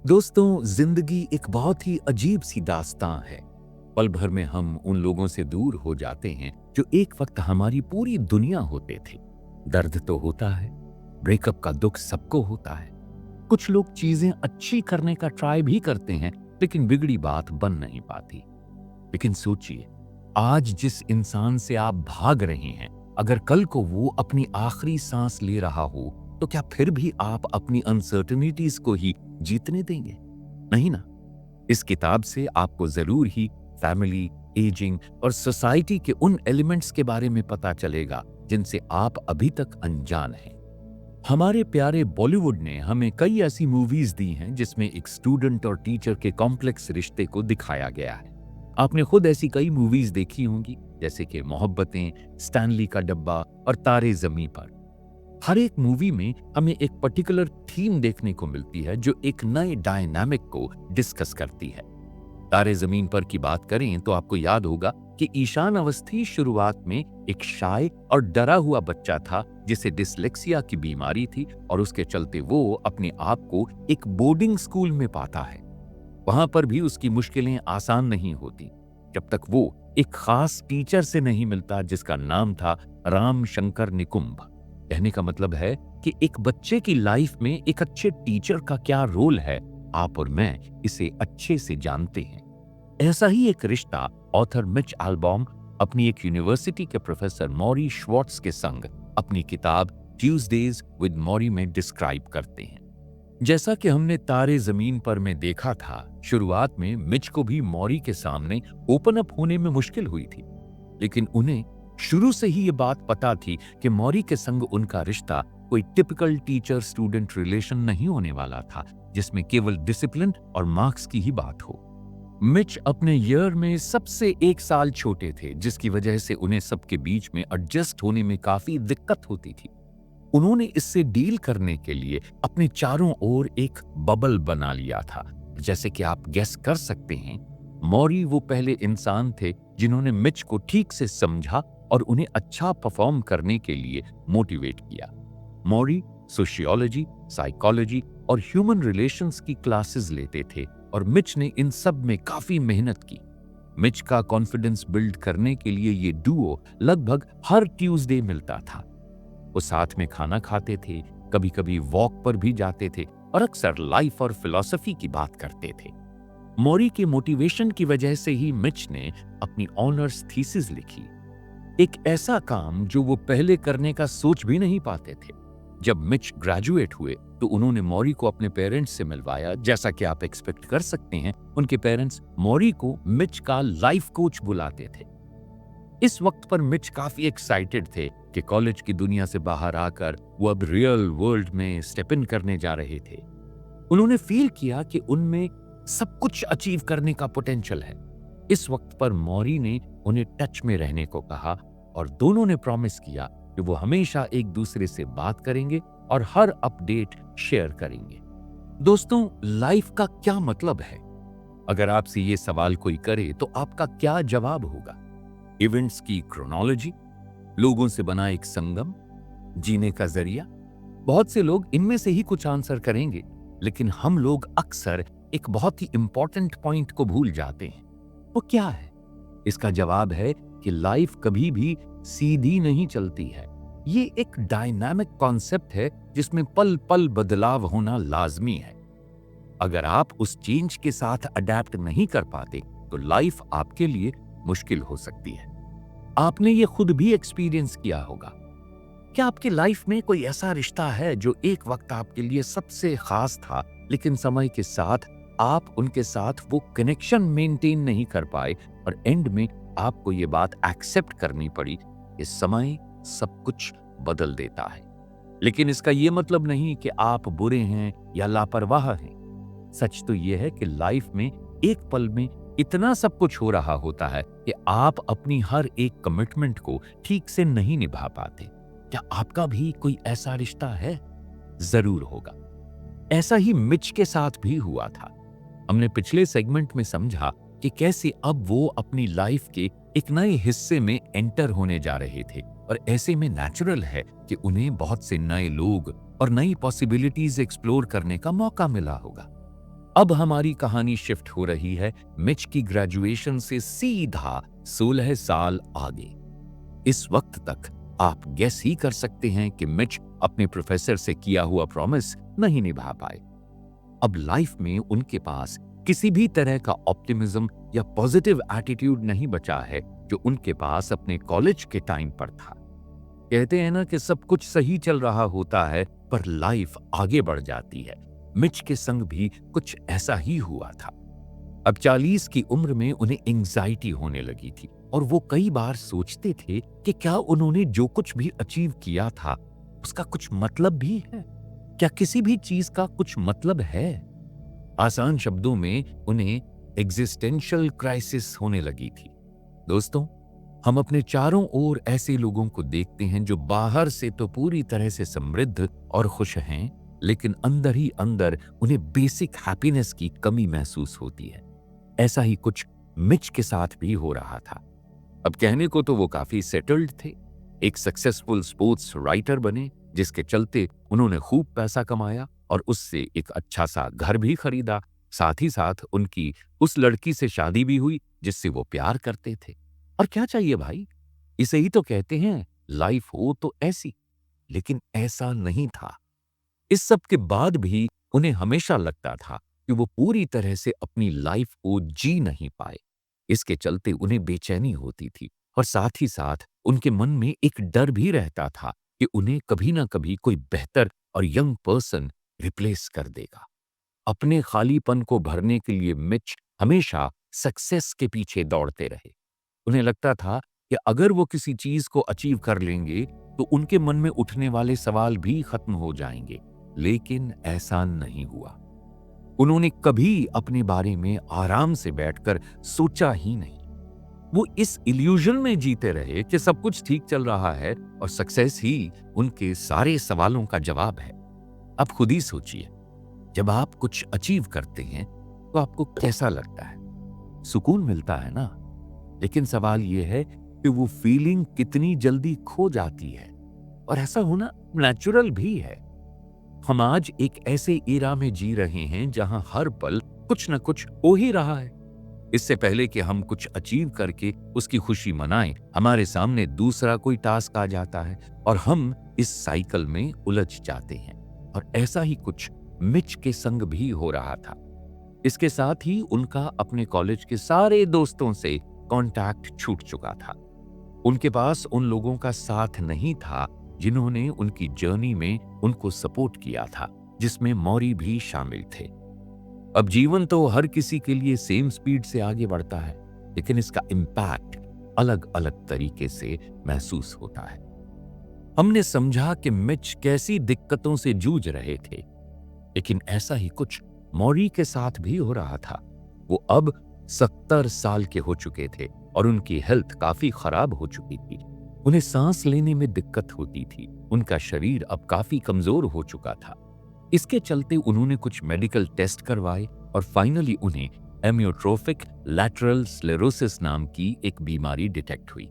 दोस्तों, जिंदगी एक बहुत ही अजीब सी दास्तां है। पल भर में हम उन लोगों से दूर हो जाते हैं जो एक वक्त हमारी पूरी दुनिया होते थे। दर्द तो होता है, ब्रेकअप का दुख सबको होता है। कुछ लोग चीजें अच्छी करने का ट्राई भी करते हैं, लेकिन बिगड़ी बात बन नहीं पाती। लेकिन सोचिए, आज जिस इंसान से आप भाग रहे हैं, अगर कल को वो अपनी आखिरी सांस ले रहा हो, तो क्या फिर भी आप अपनी अनसर्टेनिटीज को ही जीतने देंगे? नहीं ना। इस किताब से आपको जरूर ही फैमिली, एजिंग और सोसाइटी के उन एलिमेंट्स के बारे में पता चलेगा जिनसे आप अभी तक अनजान हैं। हमारे प्यारे बॉलीवुड ने हमें कई ऐसी मूवीज दी हैं जिसमें एक स्टूडेंट और टीचर के कॉम्प्लेक्स रिश्ते को दिखाया गया है। आपने खुद ऐसी कई मूवीज देखी होंगी, जैसे कि मोहब्बतें, स्टैनली का डब्बा और तारे जमीन पर। हर एक मूवी में हमें एक पर्टिकुलर थीम देखने को मिलती है जो एक नए डायनामिक को डिस्कस करती है। तारे जमीन पर की बात करें तो आपको याद होगा कि ईशान अवस्थी शुरुआत में एक शाय और डरा हुआ बच्चा था जिसे डिसलेक्सिया की बीमारी थी, और उसके चलते वो अपने आप को एक बोर्डिंग स्कूल में पाता है। वहां पर भी उसकी मुश्किलें आसान नहीं होती जब तक वो एक खास टीचर से नहीं मिलता जिसका नाम था राम शंकर निकुंभ। कहने का मतलब है कि एक बच्चे की लाइफ में एक अच्छे टीचर का क्या रोल है, आप और मैं इसे अच्छे से जानते हैं। ऐसा ही एक रिश्ता ऑथर मिच एल्बॉम अपनी एक यूनिवर्सिटी के प्रोफेसर मॉरी श्वार्ट्ज के संग अपनी किताब ट्यूसडेज विद मॉरी में डिस्क्राइब करते हैं। जैसा कि हमने तारे जमीन पर में देखा था, शुरुआत में मिच को भी मॉरी के सामने ओपन अप होने में मुश्किल हुई थी, लेकिन उन्हें शुरू से ही ये बात पता थी कि मॉरी के संग उनका रिश्ता कोई टिपिकल टीचर स्टूडेंट रिलेशन नहीं होने वाला था जिसमें केवल डिसिप्लिन और मार्क्स की ही बात हो। मिच अपने ईयर में सबसे एक साल छोटे थे, जिसकी वजह से उन्हें सबके बीच में एडजस्ट होने में काफी दिक्कत होती थी। उन्होंने इससे डील करने के लिए अपने चारों ओर एक बबल बना लिया था। जैसे कि आप गेस कर सकते हैं, मॉरी वो पहले इंसान थे जिन्होंने मिच को ठीक से समझा और उन्हें अच्छा परफॉर्म करने के लिए मोटिवेट किया। मॉरी सोशियोलॉजी, साइकोलॉजी और ह्यूमन रिलेशंस की क्लासेस लेते थे और मिच ने इन सब में काफी मेहनत की। मिच का कॉन्फिडेंस बिल्ड करने के लिए ये डुओ लगभग हर ट्यूसडे मिलता था। वो साथ में खाना खाते थे, कभी कभी वॉक पर भी जाते थे और अक्सर लाइफ और फिलॉसफी की बात करते थे। मॉरी के मोटिवेशन की वजह से ही मिच ने अपनी ऑनर्स थीसिस लिखी, एक ऐसा काम जो वो पहले करने का सोच भी नहीं पाते थे। जब मिच ग्रेजुएट हुए तो उन्होंने मॉरी को अपने पेरेंट्स से मिलवाया। जैसा कि आप एक्सपेक्ट कर सकते हैं, उनके पेरेंट्स मॉरी को मिच का लाइफ कोच बुलाते थे। इस वक्त पर मिच काफी एक्साइटेड थे कि कॉलेज की दुनिया से बाहर आकर वो अब रियल वर्ल्ड में स्टेप इन करने जा रहे थे। उन्होंने फील किया कि उनमें सब कुछ अचीव करने का पोटेंशियल है। इस वक्त पर मॉरी ने उन्हें टच में रहने को कहा और दोनों ने प्रॉमिस किया कि वो हमेशा एक दूसरे से बात करेंगे और हर अपडेट शेयर करेंगे। दोस्तों, लाइफ का क्या मतलब है? अगर आपसे ये सवाल कोई करे तो आपका क्या जवाब होगा? इवेंट्स की क्रोनोलॉजी, लोगों से बना एक संगम, जीने का जरिया? बहुत से लोग इनमें से ही कुछ आंसर करेंगे, लेकिन हम लोग अक्सर एक बहुत ही इंपॉर्टेंट पॉइंट को भूल जाते हैं। वो क्या है? इसका जवाब है कि लाइफ कभी भी सीधी नहीं चलती है। ये एक डायनामिक कॉन्सेप्ट है जिसमें पल पल बदलाव होना लाजमी है। अगर आप उस चेंज के साथ अडेप्ट नहीं कर पाते तो लाइफ आपके लिए मुश्किल हो सकती है। आपने ये खुद भी एक्सपीरियंस किया होगा। क्या आपकी लाइफ में कोई ऐसा रिश्ता है जो एक वक्त आपके लिए सबसे खास था, लेकिन समय के साथ आप उनके साथ वो कनेक्शन मेंटेन नहीं कर पाए और एंड में आपको ये बात एक्सेप्ट करनी पड़ी कि समय सब कुछ बदल देता है? लेकिन इसका ये मतलब नहीं कि आप बुरे हैं या लापरवाह हैं। सच तो यह है कि लाइफ में एक पल में इतना सब कुछ हो रहा होता है कि आप अपनी हर एक कमिटमेंट को ठीक से नहीं निभा पाते। क्या आपका भी कोई ऐसा रिश्ता है? जरूर होगा। ऐसा ही मिच के साथ भी हुआ था। हमने पिछले सेगमेंट में समझा कि कैसे अब वो अपनी लाइफ के एक नए हिस्से में एंटर होने जा रहे थे और ऐसे में नेचुरल है कि उन्हें बहुत से नए लोग और नई पॉसिबिलिटीज एक्सप्लोर करने का मौका मिला होगा। अब हमारी कहानी शिफ्ट हो रही है मिच की ग्रेजुएशन से सीधा 16 साल आगे। इस वक्त तक आप गेस ही कर सकते हैं कि मिच अपने प्रोफेसर से किया हुआ प्रॉमिस नहीं निभा पाए। अब लाइफ में उनके पास किसी भी तरह का ऑप्टिमिज्म या पॉजिटिव एटीट्यूड नहीं बचा है जो उनके पास अपने कॉलेज के टाइम पर था। कहते हैं ना कि सब कुछ सही चल रहा होता है पर लाइफ आगे बढ़ जाती है। मिच के संग भी कुछ ऐसा ही हुआ था। अब 40 की उम्र में उन्हें एंजाइटी होने लगी थी और वो कई बार सोचते थे कि क्या उन्होंने जो कुछ भी अचीव किया था उसका कुछ मतलब भी है? क्या किसी भी चीज का कुछ मतलब है? आसान शब्दों में उन्हें एग्जिस्टेंशियल क्राइसिस होने लगी थी। दोस्तों, हम अपने चारों ओर ऐसे लोगों को देखते हैं जो बाहर से तो पूरी तरह से समृद्ध और खुश हैं, लेकिन अंदर ही अंदर उन्हें बेसिक हैप्पीनेस की कमी महसूस होती है। ऐसा ही कुछ मिच के साथ भी हो रहा था। अब कहने को तो वो काफी सेटल्ड थे, एक सक्सेसफुल स्पोर्ट्स राइटर बने जिसके चलते उन्होंने खूब पैसा कमाया और उससे एक अच्छा सा घर भी खरीदा। साथ ही साथ उनकी उस लड़की से शादी भी हुई जिससे वो प्यार करते थे। और क्या चाहिए भाई, इसे ही तो कहते हैं लाइफ हो तो ऐसी। लेकिन ऐसा नहीं था। इस सब के बाद भी उन्हें हमेशा लगता था कि वो पूरी तरह से अपनी लाइफ को जी नहीं पाए। इसके चलते उन्हें बेचैनी होती थी और साथ ही साथ उनके मन में एक डर भी रहता था कि उन्हें कभी ना कभी कोई बेहतर और यंग पर्सन रिप्लेस कर देगा। अपने खालीपन को भरने के लिए मिच हमेशा सक्सेस के पीछे दौड़ते रहे। उन्हें लगता था कि अगर वो किसी चीज को अचीव कर लेंगे तो उनके मन में उठने वाले सवाल भी खत्म हो जाएंगे। लेकिन ऐसा नहीं हुआ। उन्होंने कभी अपने बारे में आराम से बैठकर सोचा ही नहीं। वो इस इल्यूजन में जीते रहे कि सब कुछ ठीक चल रहा है और सक्सेस ही उनके सारे सवालों का जवाब है। अब खुद ही सोचिए, जब आप कुछ अचीव करते हैं तो आपको कैसा लगता है? सुकून मिलता है ना? लेकिन सवाल यह है कि वो फीलिंग कितनी जल्दी खो जाती है। और ऐसा होना नेचुरल भी है। हम आज एक ऐसे एरा में जी रहे हैं जहां हर पल कुछ न कुछ हो ही रहा है। इससे पहले कि हम कुछ अचीव करके उसकी खुशी मनाएं, हमारे सामने दूसरा कोई टास्क आ जाता है और हम इस साइकिल में उलझ जाते हैं। और ऐसा ही कुछ मिच के संग भी हो रहा था। इसके साथ ही उनका अपने कॉलेज के सारे दोस्तों से कांटेक्ट छूट चुका था। उनके पास उन लोगों का साथ नहीं था जिन्होंने उनकी जर्नी में उनको सपोर्ट किया था, जिसमें मौरी भी शामिल थे। अब जीवन तो हर किसी के लिए सेम स्पीड से आगे बढ़ता है, लेकिन इसका इम्पैक्ट अलग अलग तरीके से महसूस होता है। हमने समझा कि मिच कैसी दिक्कतों से जूझ रहे थे, लेकिन ऐसा ही कुछ मौरी के साथ भी हो रहा था। वो अब 70 साल के हो चुके थे और उनकी हेल्थ काफी खराब हो चुकी थी। उन्हें सांस लेने में दिक्कत होती थी। उनका शरीर अब काफी कमजोर हो चुका था। इसके चलते उन्होंने कुछ मेडिकल टेस्ट करवाए और फाइनली उन्हें एमियोट्रोफिक लैटरल स्क्लेरोसिस नाम की एक बीमारी डिटेक्ट हुई।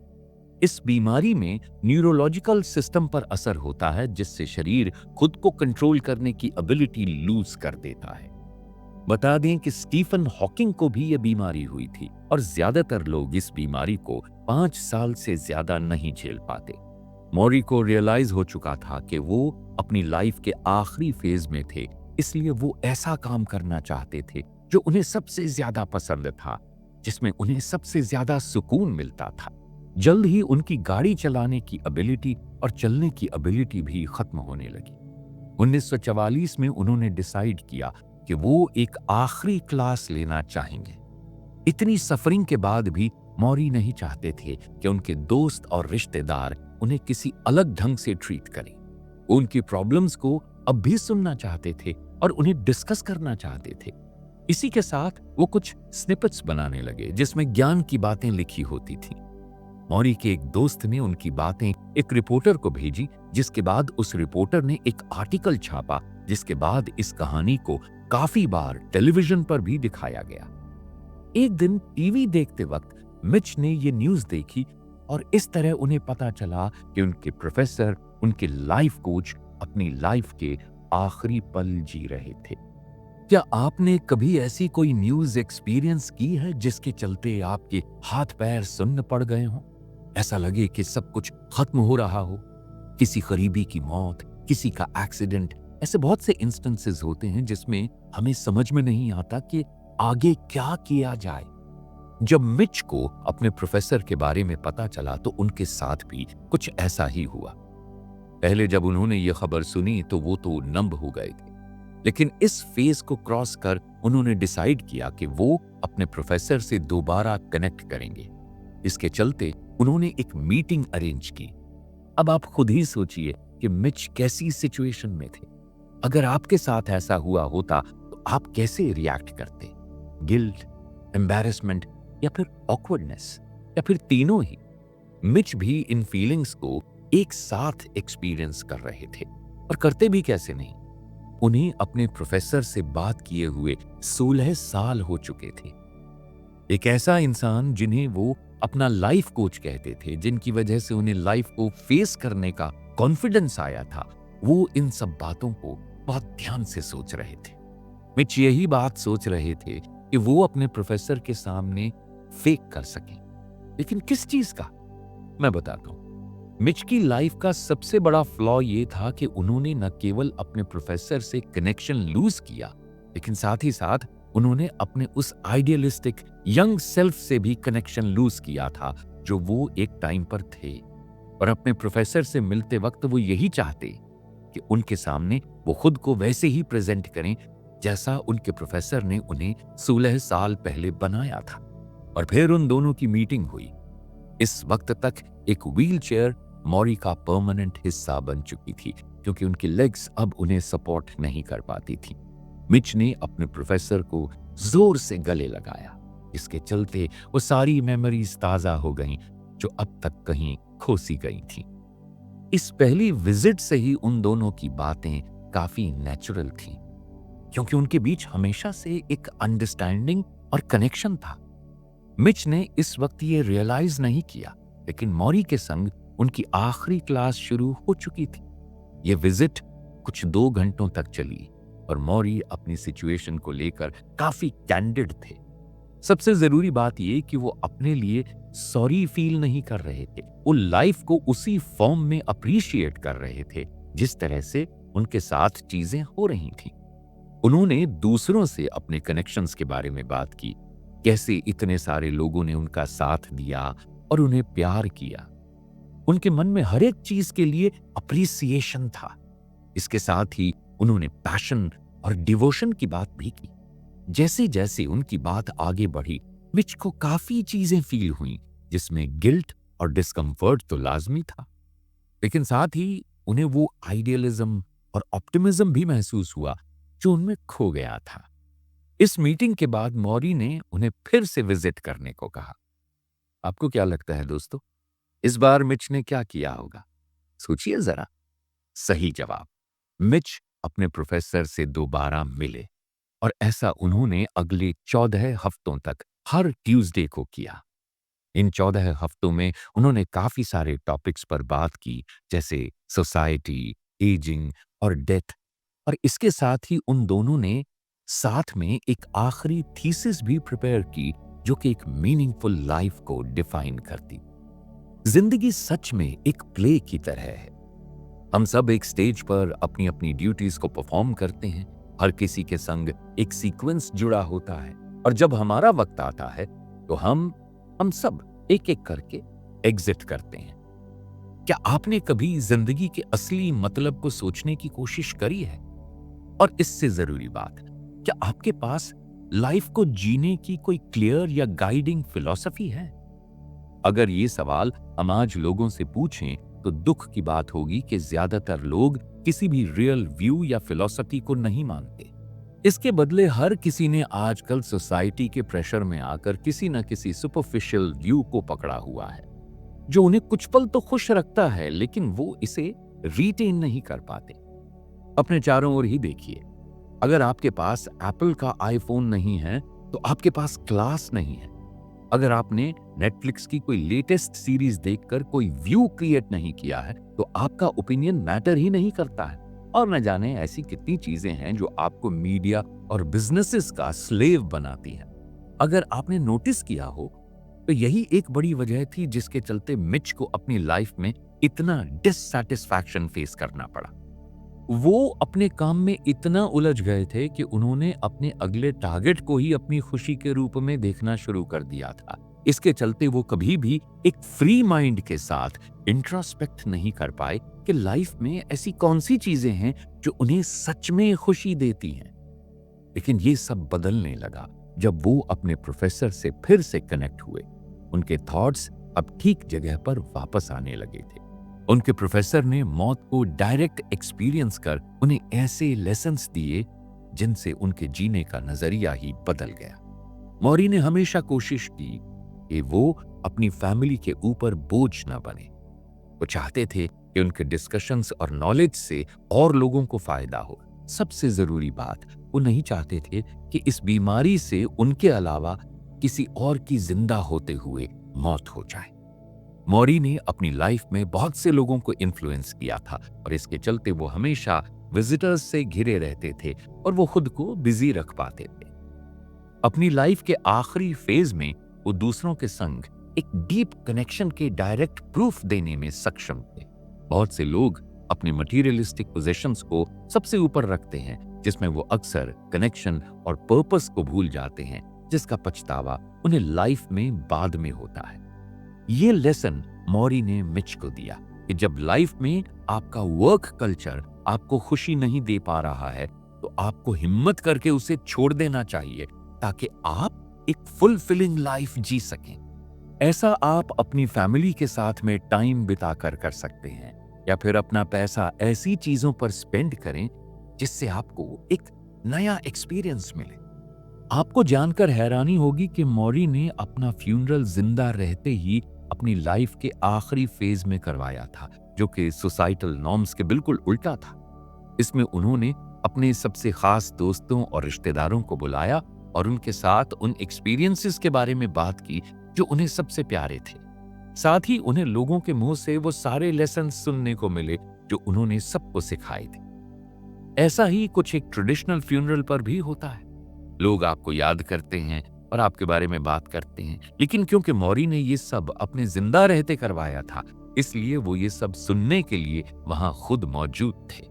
इस बीमारी में न्यूरोलॉजिकल सिस्टम पर असर होता है, जिससे शरीर खुद को कंट्रोल करने की एबिलिटी लूज कर देता है। बता दें कि स्टीफन हॉकिंग को भी यह बीमारी हुई थी और ज्यादातर लोग इस बीमारी को 5 साल से ज्यादा नहीं झेल पाते। मौरी को रियलाइज हो चुका था कि वो अपनी लाइफ के आखिरी फेज में थे, इसलिए वो ऐसा काम करना चाहते थे जो उन्हें सबसे ज्यादा पसंद था, जिसमें उन्हें सबसे ज्यादा सुकून मिलता था। जल्द ही उनकी गाड़ी चलाने की एबिलिटी और चलने की एबिलिटी भी खत्म होने लगी। 1944 में उन्होंने डिसाइड किया कि वो एक आखिरी क्लास लेना चाहेंगे। इतनी सफरिंग के बाद भी मौरी नहीं चाहते थे कि उनके दोस्त और रिश्तेदार उन्हें किसी अलग ढंग से ट्रीट करें। वो उनकी प्रॉब्लम्स को अब भी सुनना चाहते थे और उन्हें डिस्कस करना चाहते थे। इसी के साथ वो कुछ स्निपेट्स बनाने लगे जिसमें ज्ञान की बातें लिखी होती थी। मौरी के एक दोस्त ने उनकी बातें एक रिपोर्टर को भेजी, जिसके बाद उस रिपोर्टर ने एक आर्टिकल छापा, जिसके बाद इस कहानी को काफी बार टेलीविजन पर भी दिखाया गया। एक दिन टीवी देखते वक्त मिच ने ये न्यूज देखी और इस तरह उन्हें पता चला कि उनके प्रोफेसर, उनके लाइफ कोच अपनी लाइफ के आखिरी पल जी रहे थे। क्या आपने कभी ऐसी कोई न्यूज़ एक्सपीरियंस की है जिसके चलते आपके हाथ पैर सुन्न पड़ गए हों? ऐसा लगे कि सब कुछ खत्म हो रहा हो, किसी करीबी की मौत, किसी का एक्सीडेंट। ऐसे बहुत से इंस्टेंसेस होते हैं जिसमें हमें समझ में नहीं आता कि आगे क्या किया जाए। जब मिच को अपने प्रोफेसर के बारे में पता चला तो उनके साथ भी कुछ ऐसा ही हुआ। पहले जब उन्होंने ये खबर सुनी तो वो तो नंब हो गए थे, लेकिन इस फेज को क्रॉस कर उन्होंने डिसाइड किया कि वो अपने प्रोफेसर से दोबारा कनेक्ट करेंगे। इसके चलते उन्होंने एक मीटिंग अरेंज की। अब आप खुद ही सोचिए कि मिच कैसी सिचुएशन में थे। अगर आपके साथ ऐसा हुआ होता तो आप कैसे रिएक्ट करते? गिल्ट, एम्बैरेसमेंट या फिर ऑकवर्डनेस, या फिर तीनों ही? मिच भी इन फीलिंग्स को एक साथ एक्सपीरियंस कर रहे थे, और करते भी कैसे नहीं। उन्हें अपने प्रोफेसर से बात किए हुए 16 साल हो चुके थे। एक ऐसा इंसान जिन्हें वो अपना लाइफ कोच कहते थे, जिनकी वजह से उन्हें लाइफ को फेस करने का कॉन्फिडेंस आया था, वो इन सब बातों को बहुत ध्यान से सोच रहे थे। मिच यही बात सोच रहे थे कि वो अपने प्रोफेसर के सामने फेक कर सकें, लेकिन किस चीज का? मैं बताता हूं। मिच की लाइफ का सबसे बड़ा फ्लॉ ये था कि उन्होंने न केवल अपने प्रोफेसर से कनेक्शन लूज किया, लेकिन साथ ही साथ उन्होंने अपने उस आइडियलिस्टिक यंग सेल्फ से भी कनेक्शन लूज किया था जो वो एक टाइम पर थे। और अपने प्रोफेसर से मिलते वक्त वो यही चाहते कि उनके सामने वो खुद को वैसे ही प्रेजेंट करें जैसा उनके प्रोफेसर ने उन्हें 16 साल पहले बनाया था। और फिर उन दोनों की मीटिंग हुई। इस वक्त तक एक व्हील चेयर मौरी का परमानेंट हिस्सा बन चुकी थी, क्योंकि उनकी लेग्स अब उन्हें सपोर्ट नहीं कर पाती थी। मिच ने अपने प्रोफेसर को जोर से गले लगाया। इसके चलते वो सारी मेमोरीज ताजा हो गईं जो अब तक कहीं खोसी गई थी। इस पहली विजिट से ही उन दोनों की बातें काफी नेचुरल थी, क्योंकि उनके बीच हमेशा से एक अंडरस्टैंडिंग और कनेक्शन था। मिच ने इस वक्त ये रियलाइज नहीं किया, लेकिन मौरी के संग उनकी आखिरी क्लास शुरू हो चुकी थी। ये विजिट कुछ 2 घंटों तक चली और मौरी अपनी सिचुएशन को लेकर काफी कैंडिड थे। सबसे जरूरी बात यह कि वो अपने लिए सॉरी फील नहीं कर रहे थे, वो लाइफ को उसी फॉर्म में अप्रिशिएट कर रहे थे जिस तरह से उनके साथ चीजें हो रही थी। उन्होंने दूसरों से अपने कनेक्शंस के बारे में बात की, कैसे इतने सारे लोगों ने उनका साथ दिया और उन्हें प्यार किया। उनके मन में हर एक चीज के लिए अप्रिसिएशन था। इसके साथ ही उन्होंने पैशन और डिवोशन की बात भी की। जैसे जैसे उनकी बात आगे बढ़ी, मिच को काफी चीजें फील हुई, जिसमें गिल्ट और डिस्कम्फर्ट तो लाजमी था, लेकिन साथ ही उन्हें वो आइडियलिज्म और ऑप्टिमिज्म भी महसूस हुआ जो उनमें खो गया था। इस मीटिंग के बाद मौरी ने उन्हें फिर से विजिट करने को कहा। आपको क्या लगता है दोस्तों, इस बार मिच ने क्या किया होगा? सोचिए जरा। सही जवाब, मिच अपने प्रोफेसर से दोबारा मिले, और ऐसा उन्होंने अगले 14 हफ्तों तक हर ट्यूसडे को किया। इन 14 हफ्तों में उन्होंने काफी सारे टॉपिक्स पर बात की, जैसे सोसाइटी, एजिंग और डेथ। और इसके साथ ही उन दोनों ने साथ में एक आखिरी थीसिस भी प्रिपेयर की, जो कि एक मीनिंगफुल लाइफ को डिफाइन करती। जिंदगी सच में एक प्ले की तरह है। हम सब एक स्टेज पर अपनी अपनी ड्यूटीज को परफॉर्म करते हैं। हर किसी के संग एक सीक्वेंस जुड़ा होता है, और जब हमारा वक्त आता है तो हम सब एक एक करके एग्जिट करते हैं। क्या आपने कभी जिंदगी के असली मतलब को सोचने की कोशिश करी है? और इससे जरूरी बात, क्या आपके पास लाइफ को जीने की कोई क्लियर या गाइडिंग फिलॉसफी है? अगर ये सवाल हम आज लोगों से पूछें तो दुख की बात होगी कि ज्यादातर लोग किसी भी रियल व्यू या फिलॉसफी को नहीं मानते। इसके बदले हर किसी ने आजकल सोसाइटी के प्रेशर में आकर किसी न किसी सुपरफिशियल व्यू को पकड़ा हुआ है, जो उन्हें कुछ पल तो खुश रखता है, लेकिन वो इसे रिटेन नहीं कर पाते। अपने चारों ओर ही देखिए। अगर आपके पास एप्पल का आईफोन नहीं है तो आपके पास क्लास नहीं है। अगर आपने नेटफ्लिक्स की कोई लेटेस्ट सीरीज देखकर कोई व्यू क्रिएट नहीं किया है तो आपका ओपिनियन मैटर ही नहीं करता है। और न जाने ऐसी कितनी चीजें हैं जो आपको मीडिया और बिजनेसेस का स्लेव बनाती हैं। अगर आपने नोटिस किया हो तो यही एक बड़ी वजह थी जिसके चलते मिच को अपनी लाइफ में इतना डिससैटिस्फैक्शन फेस करना पड़ा। वो अपने काम में इतना उलझ गए थे कि उन्होंने अपने अगले टारगेट को ही अपनी खुशी के रूप में देखना शुरू कर दिया था। इसके चलते वो कभी भी एक फ्री माइंड के साथ इंट्रोस्पेक्ट नहीं कर पाए कि लाइफ में ऐसी कौन सी चीजें हैं जो उन्हें सच में खुशी देती हैं। लेकिन ये सब बदलने लगा जब वो अपने प्रोफेसर से फिर से कनेक्ट हुए। उनके थॉट्स अब ठीक जगह पर वापस आने लगे थे। उनके प्रोफेसर ने मौत को डायरेक्ट एक्सपीरियंस कर उन्हें ऐसे लेसन्स दिए जिनसे उनके जीने का नजरिया ही बदल गया। मौरी ने हमेशा कोशिश की कि वो अपनी फैमिली के ऊपर बोझ न बने। वो चाहते थे कि उनके डिस्कशंस और नॉलेज से और लोगों को फायदा हो। सबसे जरूरी बात, वो नहीं चाहते थे कि इस बीमारी से उनके अलावा किसी और की जिंदा होते हुए मौत हो जाए। मौरी ने अपनी लाइफ में बहुत से लोगों को इन्फ्लुएंस किया था और इसके चलते वो हमेशा विजिटर्स से घिरे रहते थे और वो खुद को बिजी रख पाते थे। अपनी लाइफ के आखिरी फेज में वो दूसरों के संग एक डीप कनेक्शन के डायरेक्ट प्रूफ देने में सक्षम थे। बहुत से लोग अपने मटीरियलिस्टिक पोजीशंस को सबसे ऊपर रखते हैं, जिसमें वो अक्सर कनेक्शन और पर्पस को भूल जाते हैं, जिसका पछतावा उन्हें लाइफ में बाद में होता है। ये लेसन मौरी ने मिच को दिया कि जब लाइफ में आपका वर्क कल्चर आपको खुशी नहीं दे पा रहा है तो आपको हिम्मत करके उसे छोड़ देना चाहिए ताकि आप एक फुलफिलिंग लाइफ जी सकें। ऐसा आप अपनी फैमिली के साथ में टाइम बिताकर कर सकते हैं या फिर अपना पैसा ऐसी चीजों पर स्पेंड करें जिससे आपको एक नया एक्सपीरियंस मिले। आपको जानकर हैरानी होगी कि मौरी ने अपना फ्यूनरल जिंदा रहते ही अपनी लाइफ के आखिरी फेज में करवाया था, जो कि सोसाइटल नॉर्म्स के बिल्कुल उल्टा था। इसमें उन्होंने अपने सबसे खास दोस्तों और रिश्तेदारों को बुलाया और उनके साथ उन एक्सपीरियंसेस के बारे में बात की जो उन्हें सबसे प्यारे थे। साथ ही उन्हें लोगों के मुंह से वो सारे लेसन सुनने को मिले जो उन्होंने सबको सिखाए थे। ऐसा ही कुछ एक ट्रेडिशनल फ्यूनरल पर भी होता है। लोग आपको याद करते हैं और आपके बारे में बात करते हैं, लेकिन क्योंकि मौरी ने ये सब अपने जिंदा रहते करवाया था, इसलिए वो ये सब सुनने के लिए वहां खुद मौजूद थे।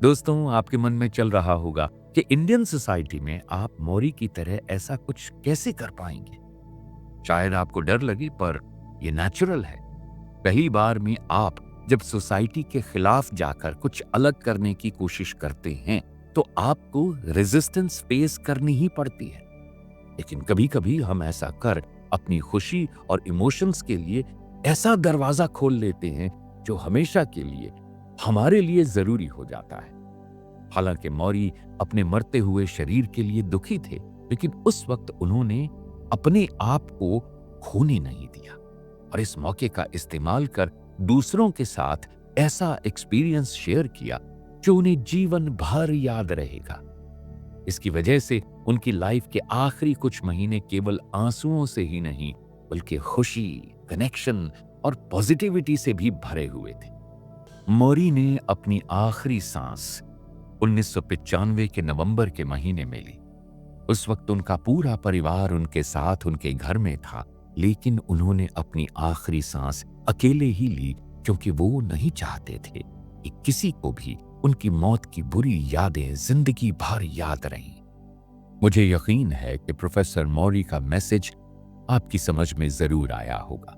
दोस्तों, आपके मन में चल रहा होगा कि इंडियन सोसाइटी में आप मौरी की तरह ऐसा कुछ कैसे कर पाएंगे। शायद आपको डर लगे, पर यह नेचुरल है। पहली बार में आप जब सोसाइटी के खिलाफ जाकर कुछ अलग करने की कोशिश करते हैं तो आपको रेजिस्टेंस फेस करनी ही पड़ती है। लेकिन कभी कभी हम ऐसा कर अपनी खुशी और इमोशंस के लिए ऐसा दरवाजा खोल लेते हैं जो हमेशा के लिए हमारे लिए जरूरी हो जाता है। हालांकि मौरी अपने मरते हुए शरीर के लिए दुखी थे, लेकिन उस वक्त उन्होंने अपने आप को खोने नहीं दिया और इस मौके का इस्तेमाल कर दूसरों के साथ ऐसा एक्सपीरियंस शेयर किया जो उन्हें जीवन भर याद रहेगा। इसकी वजह से उनकी लाइफ के आखिरी कुछ महीने केवल आंसुओं से ही नहीं बल्कि खुशी, कनेक्शन और पॉजिटिविटी से भी भरे हुए थे। मौरी ने अपनी आखिरी सांस 1995 के नवंबर के महीने में ली। उस वक्त उनका पूरा परिवार उनके साथ उनके घर में था, लेकिन उन्होंने अपनी आखिरी सांस अकेले ही ली क्योंकि वो नहीं चाहते थे कि किसी को भी उनकी मौत की बुरी यादें जिंदगी भर याद रहें। मुझे यकीन है कि प्रोफेसर मौरी का मैसेज आपकी समझ में जरूर आया होगा।